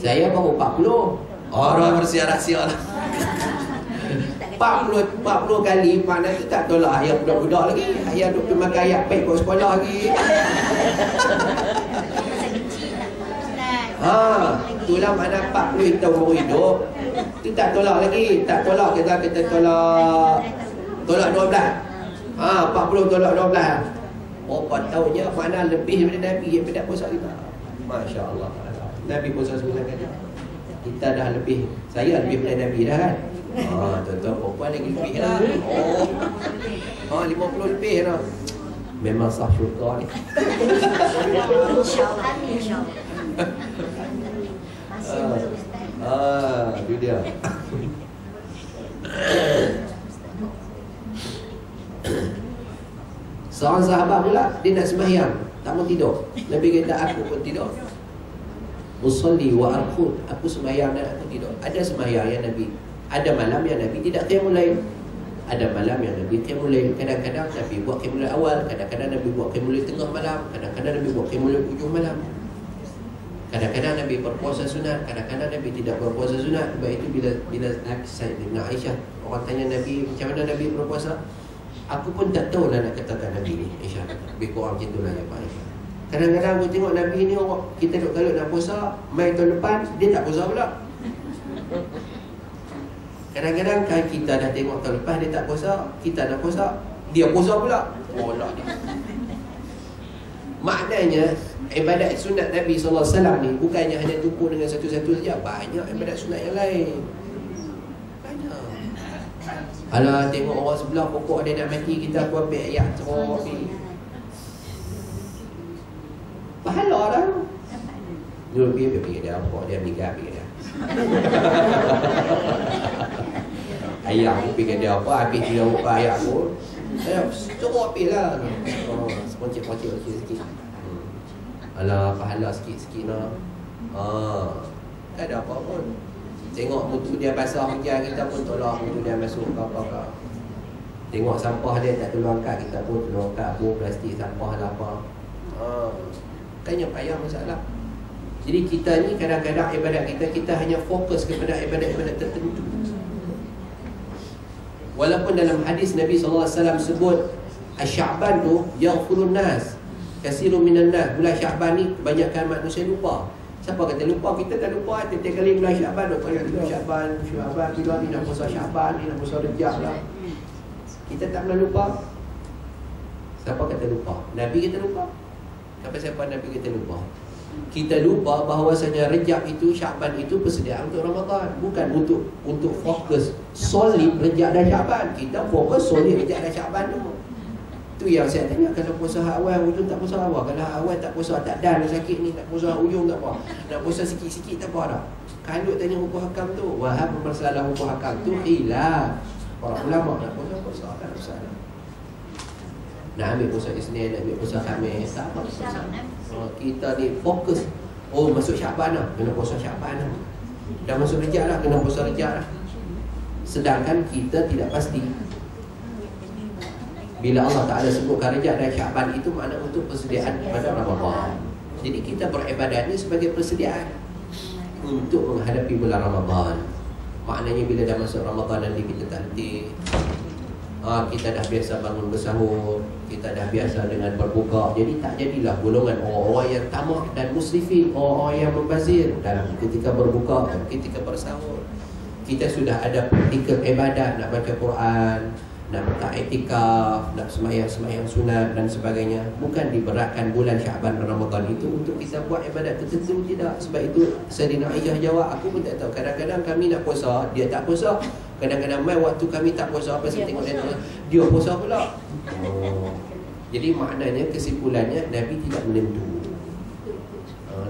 Saya baru 40. Orang rahsia lah. 40 kali mana tu tak tolak ayah budak-budak lagi. Ayah duk makan ayat baik kat sekolah lagi. Itulah mana 40 tahun baru hidup. Tu tak tolak lagi. Tak tolak, kita tolak 12. 40 tolak 12. Berapa tahun je, mana lebih daripada Nabi yang pada puasa kita. Masya Allah. Nabi puasa 9 kali. Kita dah lebih. Saya lebih daripada Nabi dah kan. Tuan-tuan perempuan lagi lebih lah. 50 lebih lah. Memang sah syurga ni. Itu dia. Seorang sahabat pula, dia nak sembahyang, tak mau tidur. Nabi kata aku pun tidur. Usolli wa arqud, aku sembahyang dan aku tidur. Ada sembahyang yang Nabi, ada malam yang Nabi tidak qiyamul lail. Ada malam yang Nabi qiyamul lail. Kadang-kadang Nabi buat qiyamul lail awal, kadang-kadang Nabi buat qiyamul lail tengah malam, kadang-kadang Nabi buat qiyamul lail hujung malam. Kadang-kadang Nabi berpuasa sunat, kadang-kadang Nabi tidak berpuasa sunat. Sebab itu bila Sayyidina Aisyah, orang tanya Nabi macam mana Nabi berpuasa, aku pun tak tahu lah nak katakan Nabi ni. Aisyah kata, lebih kurang macam itulah ya Pak Aisyah. Kadang-kadang aku tengok Nabi ni, orang kita duduk kalau nak puasa, mai tahun depan dia tak puasa pula. Kadang-kadang kan kita dah tengok tahun lepas dia tak puasa, kita nak puasa, dia puasa pula. Oh lah dia. Maknanya ibadat sunat Nabi SAW ni bukannya hanya tumpu dengan satu-satu saja. Banyak ibadat sunat yang lain. Banyak. Kalau tengok orang sebelah pokok dia nak mati, kita aku ambil ayat teruk ni. Pahala lah. Nur pergi dia apa dia nikah pergi dia. Ayah aku pergi dia apa habis dia lupa ayah aku. Saya cuba pergilah. Oh, poncet-poncet sikit. Alah pahala sikit-sikit nak. Tak ada apa pun. Tengok mutu dia basah hujan kita pun tolong mutu dia masuk apa-apa. Tengok sampah dia tak tolong angkat kita pun tolong angkat buah plastik sampah lah apa. Tanya payah masalah. Jadi kita ni kadang-kadang ibadat kita hanya fokus kepada ibadat-ibadat tertentu. Walaupun dalam hadis Nabi SAW sebut Sya'ban tu yaghfurun nas kasirun minan nas. Bulan Sya'ban ni kebanyakan manusia lupa. Siapa kata lupa? Kita tak lupa. Tiap kali bulan Sya'ban tu Sya'ban bila ni nak puasa Sya'ban ni nak puasa Rejab lah. Kita tak pernah lupa. Siapa kata lupa? Nabi kita lupa. Siapa Nabi kita lupa? Kita lupa bahawasanya Rejab itu, Sya'ban itu persediaan untuk Ramadan, bukan untuk fokus solid Rejab dan Sya'ban. Kita fokus solid Rejab dan Sya'ban tu. Tu yang saya tanya, kalau puasa awal ujung tak puasa awal, kalau awal tak puasa tak dan sakit ni tak puasa ujung tak apa, nak puasa sikit-sikit tak apa dah. Kalau tanya hukum hakam tu, wahab masalah hukum hakam tu khilaf. Para ulama nak puasa tak ada masalah. Nak ambil puasa Isnin, nak ambil puasa Khamis, tak apa masalah. Kita ni fokus. Oh masuk Sya'ban dah, kena puasa Sya'ban dah. Dah masuk Rejab dah, kena puasa Rejab dah. Sedangkan kita tidak pasti. Bila Allah Ta'ala sebutkan Rejab dan Sya'ban itu makna untuk persediaan pada Ramadan. Jadi kita beribadat ni sebagai persediaan untuk menghadapi bulan Ramadan. Maknanya bila dah masuk Ramadan nanti kita terhenti. Kita dah biasa bangun bersahur, kita dah biasa dengan berbuka. Jadi tak jadilah golongan orang-orang yang tamak dan musrifin, orang-orang yang membazir dalam ketika berbuka dan ketika bersahur. Kita sudah ada praktikal ibadat, nak baca Quran, nak buka i'tikaf, nak semayang-semayang sunat dan sebagainya. Bukan diberatkan bulan Sya'ban dan Ramadan itu untuk kita buat ibadat tertentu, tidak. Sebab itu Sayyidina Aisyah jawab, aku pun tak tahu. Kadang-kadang kami nak puasa, dia tak puasa. Kadang-kadang mai waktu kami tak puasa, apa saya tengok dia puasa pula. Jadi maknanya kesimpulannya Nabi tidak menentu.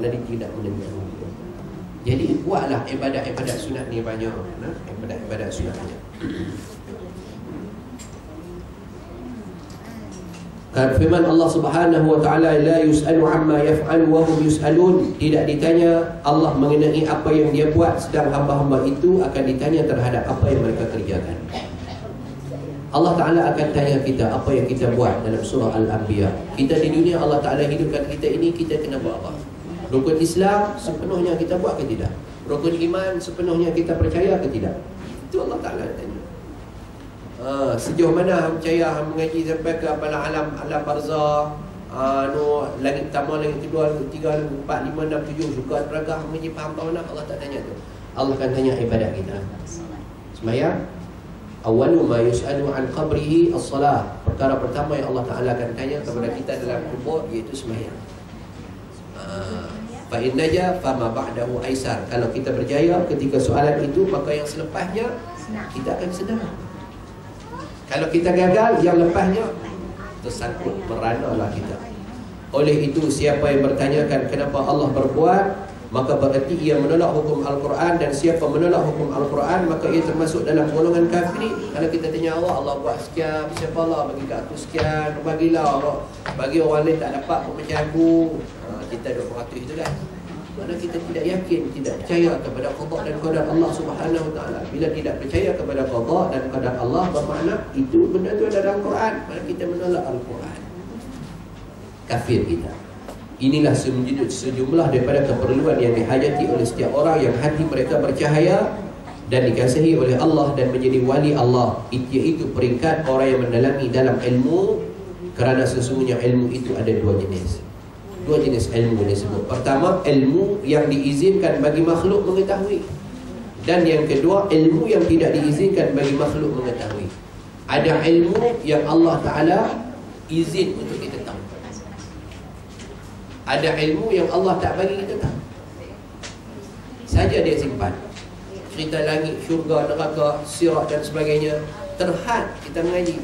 Nabi tidak menentu. Jadi buatlah ibadat-ibadat sunat ni banyak. Ibadat-ibadat sunat banyak. Firman Allah Subhanahu wa taala, la yus'alu amma yaf'alu wa hum yus'alun. Tidak ditanya Allah mengenai apa yang dia buat, sedang hamba-hamba itu akan ditanya terhadap apa yang mereka kerjakan. Allah Ta'ala akan tanya kita apa yang kita buat dalam surah Al-Anbiya. Kita di dunia Allah Ta'ala hidupkan kita ini, kita kena buat apa? Rukun Islam sepenuhnya kita buat ke tidak? Rukun iman sepenuhnya kita percaya ke tidak? Itu Allah Ta'ala tanya. Sejauh mana percaya mengaji sampai ke alam barzah, langit pertama, langit kedua, langit ketiga, langit 4, 5, 6, 7, suka neraka, mengaji faham tahu nak? Allah tak tanya tu. Allah akan tanya ibadat kita. Sembahyang, awwalu ma yus'alu an qabrihi as-salah. Perkara pertama yang Allah Ta'ala akan tanya kepada kita dalam kubur iaitu sembahyang. Fa in naja fa ma ba'dahu aisar. Kalau kita berjaya ketika soalan itu, maka yang selepasnya kita akan senang. Kalau kita gagal, yang lepasnya tersangkut, meranalah kita. Oleh itu, siapa yang bertanyakan kenapa Allah berbuat, maka berarti ia menolak hukum Al-Quran. Dan siapa menolak hukum Al-Quran, maka ia termasuk dalam golongan kafir. Kalau kita tanya Allah, Allah buat sekian, siapa Allah bagi kat aku sekian, bagilah Allah, bagi orang lain tak dapat pun macam aku. Kita 20% itu kan. Mana kita tidak yakin, tidak percaya kepada qada dan qadar Allah Subhanahu wa taala. Bila tidak percaya kepada qada dan qadar Allah, bermakna itu benda itu ada dalam Quran, maka kita menolak Al-Quran. Kafir kita. Inilah sejumlah daripada keperluan yang dihajati oleh setiap orang yang hati mereka bercahaya dan dikasihi oleh Allah dan menjadi wali Allah. Iaitu peringkat orang yang mendalami dalam ilmu, kerana sesungguhnya ilmu itu ada dua jenis. Dua jenis ilmu disebut. Pertama, ilmu yang diizinkan bagi makhluk mengetahui. Dan yang kedua, ilmu yang tidak diizinkan bagi makhluk mengetahui. Ada ilmu yang Allah Ta'ala izin untuk kita tahu. Ada ilmu yang Allah tak bagi kita tahu. Saja dia simpan. Cerita langit, syurga, neraka, sirat dan sebagainya, terhad kita mengaji.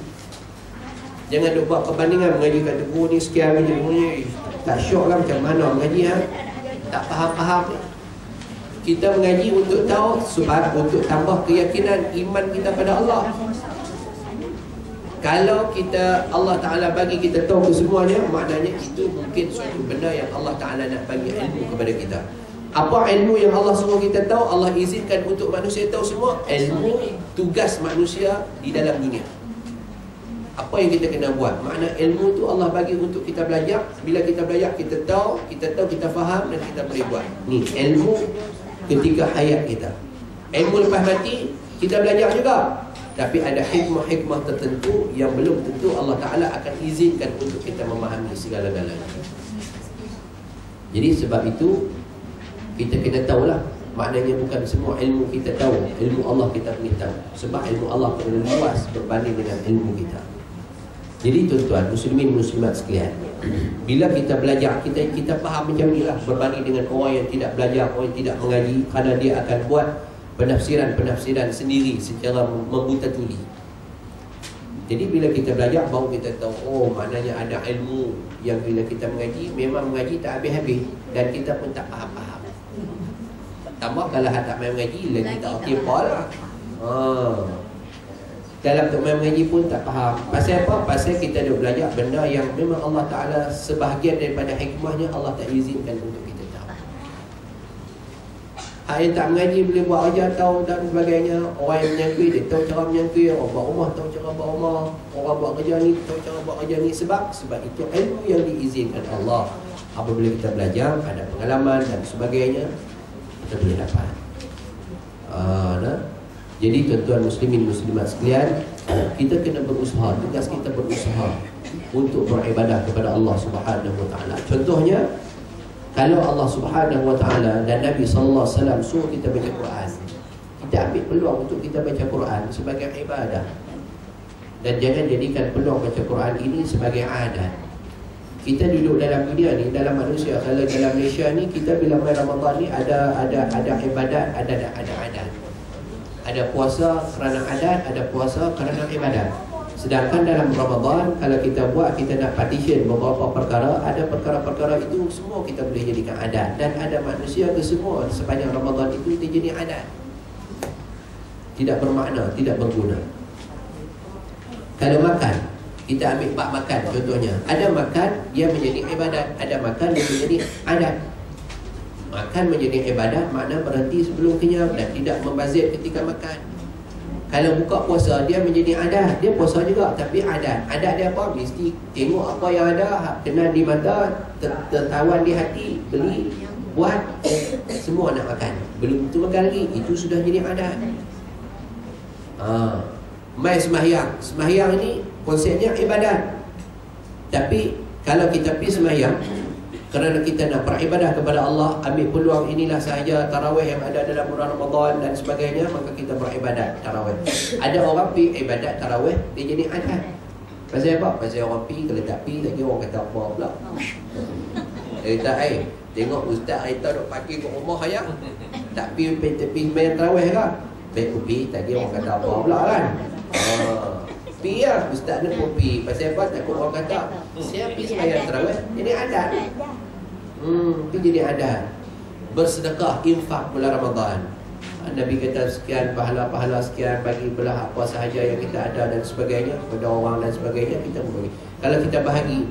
Jangan duk buat perbandingan mengaji kat guru ni sekian, mengaji guru ni tak syok lah macam mana mengaji Tak faham-faham. Kita mengaji untuk tahu, sebab untuk tambah keyakinan iman kita pada Allah. Kalau kita, Allah Ta'ala bagi kita tahu kesemuanya, maknanya itu mungkin suatu benda yang Allah Ta'ala nak bagi ilmu kepada kita. Apa ilmu yang Allah suruh kita tahu? Allah izinkan untuk manusia tahu semua. Ilmu tugas manusia di dalam dunia. Apa yang kita kena buat? Makna ilmu tu Allah bagi untuk kita belajar. Bila kita belajar, kita tahu, kita faham dan kita boleh buat. Ni ilmu ketika hayat kita. Ilmu lepas mati, kita belajar juga. Tapi ada hikmah-hikmah tertentu yang belum tentu Allah Ta'ala akan izinkan untuk kita memahami segala-galanya. Jadi sebab itu kita kena tahulah. Maknanya bukan semua ilmu kita tahu. Ilmu Allah kita boleh tahu. Sebab ilmu Allah terlalu luas berbanding dengan ilmu kita. Jadi tuan-tuan, muslimin muslimat sekalian, bila kita belajar, kita faham macam inilah berbanding dengan orang yang tidak belajar, orang yang tidak mengaji, kerana dia akan buat penafsiran sendiri secara membuta tuli. Jadi bila kita belajar, baru kita tahu, oh maknanya ada ilmu yang bila kita mengaji, memang mengaji tak habis-habis dan kita pun tak faham-faham. Tambah kalau tak main mengaji, lagi tak okey apa lah. Dalam untuk main mengaji pun tak faham. Pasal apa? Pasal kita dah belajar benda yang memang Allah Ta'ala sebahagian daripada hikmahnya Allah tak izinkan untuk kita tahu. Hak yang tak mengaji boleh buat aja tahu dan sebagainya. Orang yang menyangkui, dia tahu cara menyangkui. Orang buat rumah tahu cara buat rumah. Orang buat kerja ni tahu cara buat kerja ni. Sebab itu ilmu yang diizinkan Allah. Apabila kita belajar, ada pengalaman dan sebagainya, kita boleh dapat. Jadi tuan-tuan muslimin muslimat sekalian, kita kena berusaha, tugas kita berusaha untuk beribadah kepada Allah Subhanahu Wa Taala. Contohnya, kalau Allah Subhanahu Wa Taala dan Nabi Sallallahu Alaihi Wasallam suruh kita baca Quran, kita ambil peluang untuk kita baca Quran sebagai ibadah. Dan jangan jadikan peluang baca Quran ini sebagai adat. Kita duduk dalam dunia ni, dalam manusia, kalau dalam Malaysia ni, kita bila main Ramadan ni ada ibadat, ada adat. Ada puasa kerana adat, ada puasa kerana ibadat. Sedangkan dalam Ramadan, kalau kita buat, kita nak partition beberapa perkara, ada perkara-perkara itu semua kita boleh jadikan adat. Dan ada manusia ke semua sepanjang Ramadan itu dia jadi adat. Tidak bermakna, tidak berguna. Kalau makan, kita ambil bab makan contohnya. Ada makan, dia menjadi ibadat. Ada makan, dia menjadi adat. Makan menjadi ibadat, makna berhenti sebelum kenyang dan tidak membazir ketika makan. Kalau buka puasa, dia menjadi adat. Dia puasa juga, tapi adat. Adat dia apa? Mesti tengok apa yang ada, kena di mata, tertawan di hati, beli, buat, semua nak makan. Belum tentu makan lagi, itu sudah jadi adat. Mai sembahyang. Sembahyang ni konsepnya ibadat. Tapi kalau kita pergi sembahyang kerana kita nak beribadah kepada Allah, ambil peluang inilah sahaja tarawih yang ada dalam bulan Ramadan dan sebagainya, maka kita beribadat tarawih. Ada orang pergi ibadat tarawih, dia jadi adat. Pasal apa? Pasal orang pergi, kalau tak pergi, lagi orang kata apa pula. Dia kata, tengok ustaz kita duk pagi ke rumah ayah, tak pergi main tarawih kan? Baik pergi, tadi orang kata apa pula kan? Pergi lah, ustaz ni pun pergi. Pasal apa? Takut orang kata, siapa pergi sembahyang tarawih? Jadi adat. Itu jadi adat. Bersedekah, infak bulan Ramadan. Nabi kata sekian pahala-pahala sekian, bagi belah apa sahaja yang kita ada dan sebagainya kepada orang dan sebagainya, kita boleh. Kalau kita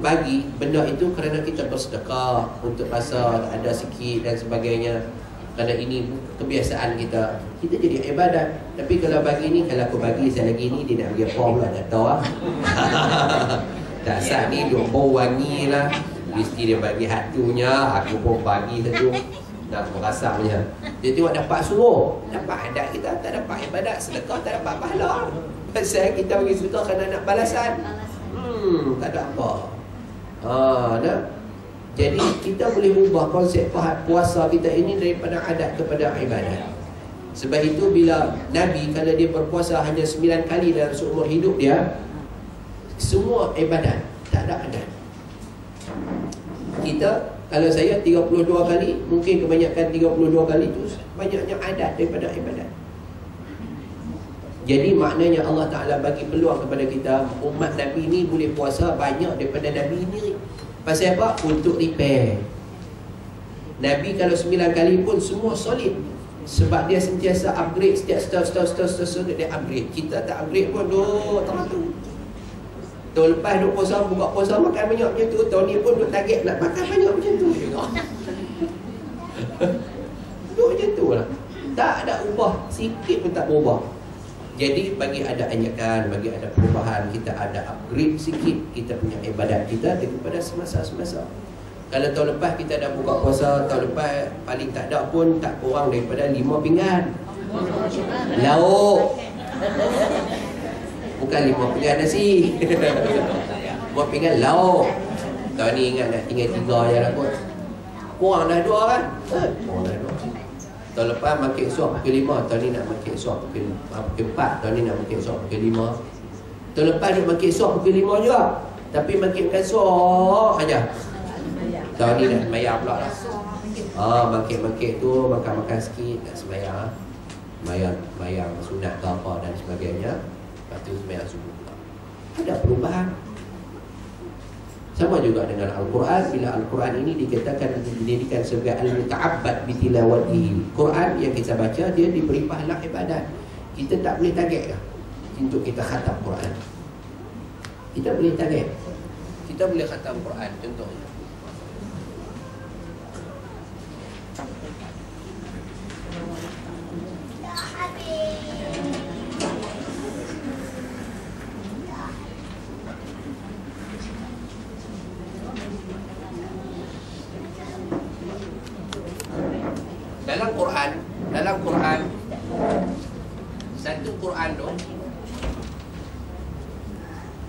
bagi benda itu kerana kita bersedekah untuk rasa ada sikit dan sebagainya, kerana ini kebiasaan kita, kita jadi ibadat. Tapi kalau bagi ni, kalau aku bagi saya lagi ni, dia nak bagi apa pula, tak tahu lah. Dasar ni dia bau wangi lah, mesti dia bagi hatunya, aku pun bagi satu, nak merasa macam. Dia tengok dapat suruh, dapat adat kita, tak dapat ibadat. Sedekah tak dapat pahala. Pasal kita bagi sedekah kerana nak balasan. Tak ada apa. Nah. Jadi kita boleh ubah konsep puasa kita ini daripada adat kepada ibadat. Sebab itu bila Nabi, kalau dia berpuasa hanya 9 kali dalam seumur hidup dia, semua ibadat, tak ada adat. Kita, kalau saya 32 kali, mungkin kebanyakan 32 kali itu banyaknya adat daripada ibadat. Jadi maknanya Allah Ta'ala bagi peluang kepada kita, umat Nabi ni boleh puasa banyak daripada Nabi ni. Pasal apa? Untuk repair. Nabi kalau 9 kali pun semua solid. Sebab dia sentiasa upgrade. Setiap setahun dia upgrade. Kita tak upgrade pun teratur. Tahun lepas duk puasa, buka puasa makan banyak macam tu. Tahun ni pun duk target nak makan banyak macam tu juga. Duk macam tu lah. Tak ada ubah, sikit pun tak berubah. Jadi bagi ada anyakan, bagi ada perubahan, kita ada upgrade sikit kita punya ibadat kita daripada semasa-semasa. Kalau tahun lepas kita dah buka puasa, tahun lepas paling tak ada pun tak kurang daripada 5 pinggan lauk. Bukan 5 pinggan nasi. 5 pinggan lauk. Tahun ni ingat nak tinggal 3 je lah kot. Kurang dah 2 kan? Kurang dah 2. Tahun lepas makan suap pukul 5, tahun ni nak makan suap pukul 4, tahun ni nak makan suap pukul 5. Tahun lepas dia makan suap pukul 5 juga. Tapi makan suap aja. Tahun ni dah sembahyang pula lah. Makan-makan tu, makan-makan sikit, nak sembahyang. Sembahyang sunat ke apa dan sebagainya. Lepas tu sembahyang subuh pula. Ada perubahan. Sama juga dengan Al-Quran. Bila Al-Quran ini dikatakan dijadikan sebagai al-muta'abbad bitilawatihi. Quran yang kita baca, dia diberi pahala ibadat. Kita tak boleh target lah untuk kita khatam Quran. Kita boleh target. Kita boleh khatam Quran contohnya. Dalam Quran satu Quran tu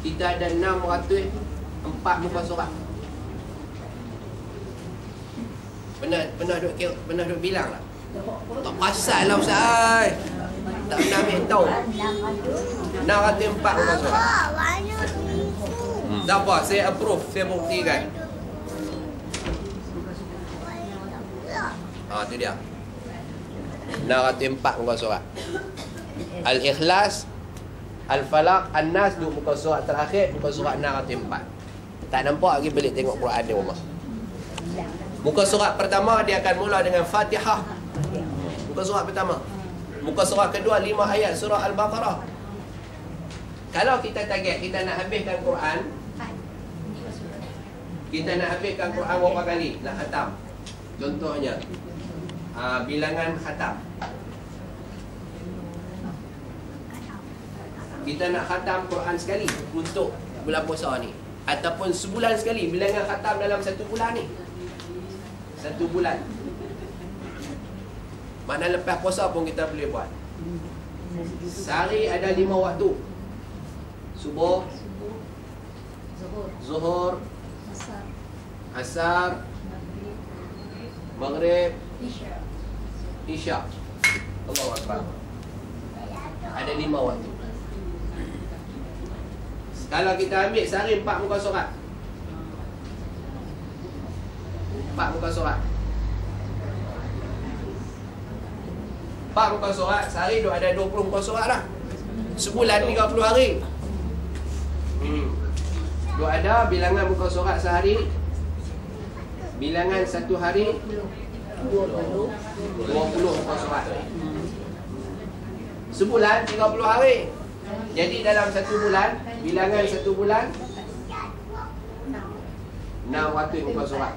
kita ada 604 muka surat. Pernah duk bilang lah. Tak pasal lah Ustaz. Tak pernah ambil tahu. 604 muka surat. Tak apa, saya approve, saya buktikan. Tu dia. 604 muka surat. Al-Ikhlas, Al-Falaq, An-Nas, 2 muka surat terakhir, muka surat 604. Tak nampak lagi, balik tengok Quran di rumah. Muka surat pertama dia akan mula dengan Fatihah. Muka surat pertama. Muka surat kedua 5 ayat surah Al-Baqarah. Kalau kita target kita nak habiskan Quran, kita nak habiskan Quran berapa kali nak khatam? Contohnya bilangan khatam. Kita nak khatam Quran sekali untuk bulan puasa ni, ataupun sebulan sekali, bilangan khatam dalam 1 bulan ni. 1 bulan. Makna lepas puasa pun kita boleh buat. Sehari ada 5 waktu. Subuh, Zuhur, Asar, Maghrib, Isya. Allahu Akbar. Ada 5 waktu. Kalau kita ambil sehari 4 muka surat, 4 muka surat, 4 muka surat, sehari duk ada 20 muka surat lah. Sebulan 30 hari. Duk ada bilangan muka surat sehari, bilangan 1 hari 20 muka surat. Sebulan 30 hari. Jadi dalam 1 bulan, bilangan 1 bulan 600 muka surat.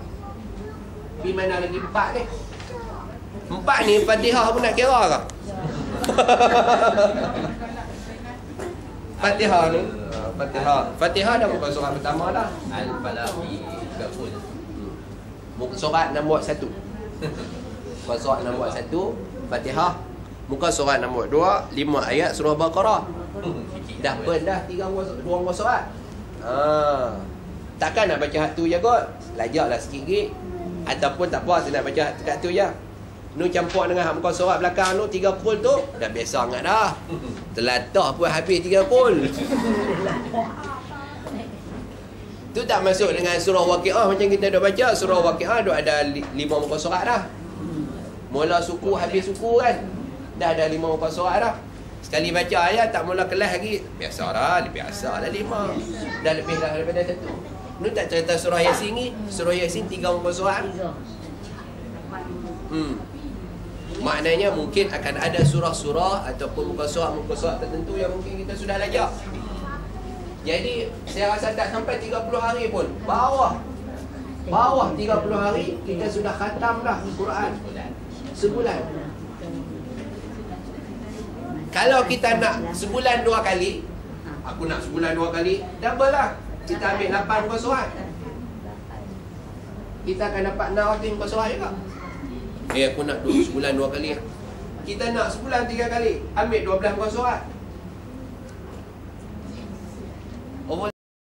Tapi mana lagi 4 ni? 4 ni Fatihah pun nak kira ke? Fatihah ni, Fatihah dah muka surat pertama dah.
Al-Falaq Gaful.
Muka surat nombor 1. Muka surat nombor 1 Fatihah. Muka surat nombor 2 5 ayat surah Baqarah. Dah pen dah 2 muka surat. Takkan nak baca hak tu je kot. Belajarlah sikit-sikit. Ataupun tak apa, saya nak baca kat tu je. Nu campur dengan hak muka surat belakang tu 3 pul tu dah biasa sangat dah. Telatah pun habis 3 pul. Tu tak masuk dengan surah Waqiah macam kita dah baca. Surah Waqiah dah ada 5 muka surat dah. Mula suku habis suku kan. Dah ada 5 muka surat dah. Sekali baca ayat tak mula kelas lagi. Biasalah 5. Dah lebih dah daripada 1. Ni tak cerita surah Yasin ni. Surah Yasin 3 muka surat. Maknanya mungkin akan ada surah-surah ataupun muka surat tertentu yang mungkin kita sudah belajar. Jadi saya rasa tak sampai 30 hari pun, bawah 30 hari kita sudah khatam dah Quran sebulan. Kalau kita nak sebulan 2 kali, aku nak sebulan 2 kali, double lah. Kita ambil 8 muka surat, kita akan dapat 6 waktu muka surat juga. Aku nak sebulan 2 kali. Kita nak sebulan 3 kali, ambil 12 muka surat.